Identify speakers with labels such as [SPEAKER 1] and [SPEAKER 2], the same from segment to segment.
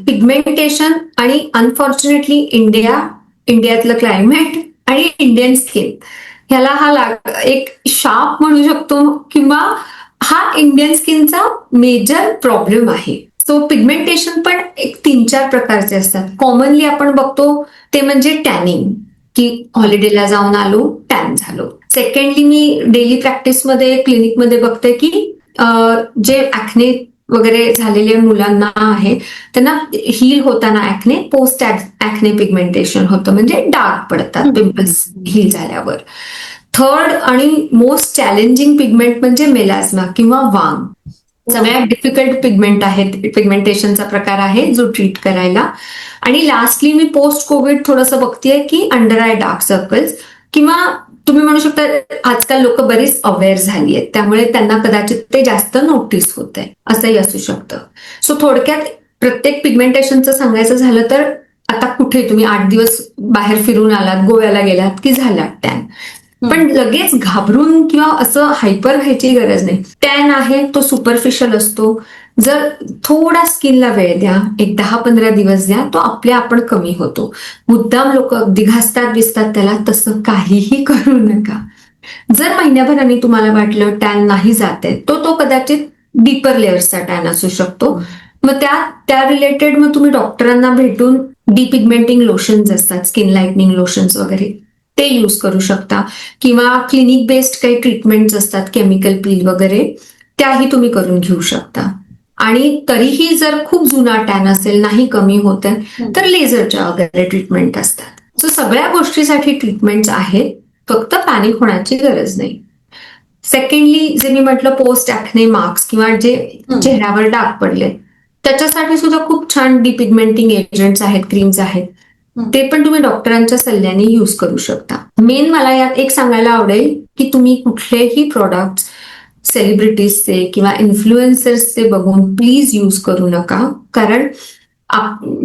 [SPEAKER 1] Pigmentation आणि unfortunately इंडियातलं climate आणि Indian skin ह्याला एक शाप म्हणू शकतो किंवा हा इंडियन स्किनचा मेजर प्रॉब्लेम आहे. सो पिगमेंटेशन पण एक 3-4 प्रकारचे असतात. कॉमनली आपण बघतो ते म्हणजे टॅनिंग, की हॉलिडेला जाऊन आलो, टॅन झालो. सेकंडली मी डेली प्रॅक्टिसमध्ये क्लिनिकमध्ये बघते की जे ऍक्ने वगैरे झालेले मुलांना आहे त्यांना हील होताना ऍक्ने पोस्ट ऍक्ने पिगमेंटेशन होतं, म्हणजे डार्क पडतात पिंपल्स हील झाल्यावर. थर्ड आणि मोस्ट चॅलेंजिंग पिगमेंट म्हणजे मेलास्मा किंवा वांग. सगळ्यात डिफिकल्ट पिगमेंट आहेत, पिगमेंटेशनचा प्रकार आहे जो ट्रीट करायला. आणि लास्टली मी पोस्ट कोविड थोडंसं बघतेय की अंडर आय डार्क सर्कल्स, किंवा तुम्ही म्हणू शकता आजकाल लोक बरीच अवेअर झाली आहेत त्यामुळे त्यांना कदाचित ते जास्त नोटीस होत आहे, असंही असू शकतं. सो थोडक्यात प्रत्येक पिगमेंटेशनचं सांगायचं झालं तर आता कुठे तुम्ही 8 दिवस बाहेर फिरून आलात, गोव्याला गेलात की झालात टॅन, पण लगेच घाबरून किंवा असं हायपर व्हायची गरज नाही. टॅन आहे तो सुपरफिशियल असतो. जर थोडा स्किनला वेळ द्या, एक 10-15 दिवस द्या, तो आपण कमी होतो. मुद्दाम लोक अगदी घासतात बिसतात त्याला, तसं काहीही करू नका. जर महिन्याभराने तुम्हाला वाटलं टॅन नाही जाते, तो कदाचित डीपर लेअर्सचा टॅन असू शकतो. मग त्या रिलेटेड मग तुम्ही डॉक्टरांना भेटून डिपिगमेंटिंग लोशन्स असतात, स्किन लाईटनिंग लोशन्स वगैरे, ते यूज करू शकता. किंवा क्लिनिक बेस्ड काही ट्रीटमेंट्स असतात, केमिकल पील वगैरे, त्याही तुम्ही करून घेऊ शकता. आणि तरीही जर खूप जुना टॅन असेल, नाही कमी होत आहे, तर लेझरच्या वगैरे ट्रीटमेंट असतात. सो सगळ्या गोष्टीसाठी ट्रीटमेंट्स आहेत, फक्त पॅनिक होण्याची गरज नाही. सेकंडली जे मी म्हटलं पोस्ट ऍक्ने मार्क्स किंवा जे चेहऱ्यावर डाग पडले, त्याच्यासाठी सुद्धा खूप छान डिपिगमेंटिंग एजंट्स आहेत, क्रीम्स आहेत, ते पण तुम्ही डॉक्टरांच्या सल्ल्याने यूज करू शकता. मेन मला यात एक सांगायला आवडेल की तुम्ही कुठलेही प्रोडक्ट सेलिब्रिटीजचे किंवा इन्फ्लुएन्सर्सचे बघून प्लीज यूज करू नका, कारण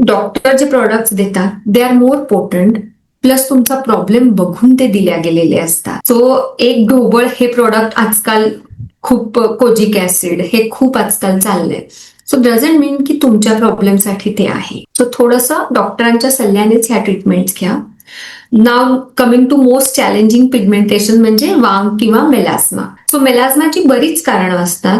[SPEAKER 1] डॉक्टर जे प्रोडक्ट्स देतात दे आर मोर पोटंट, प्लस तुमचा प्रॉब्लेम बघून ते दिल्या गेलेले असतात. सो एक ढोबळ हे प्रोडक्ट आजकाल खूप, कोजिक ऍसिड हे खूप आजकाल चाललंय. सो डझंट मीन की तुमच्या प्रॉब्लेमसाठी ते आहे. सो थोडंसं डॉक्टरांच्या सल्ल्यानेच ह्या ट्रीटमेंट्स घ्या. Now coming to most challenging pigmentation म्हणजे वांग किंवा मेलास्मा. सो मेलास्माची बरीच कारणं असतात.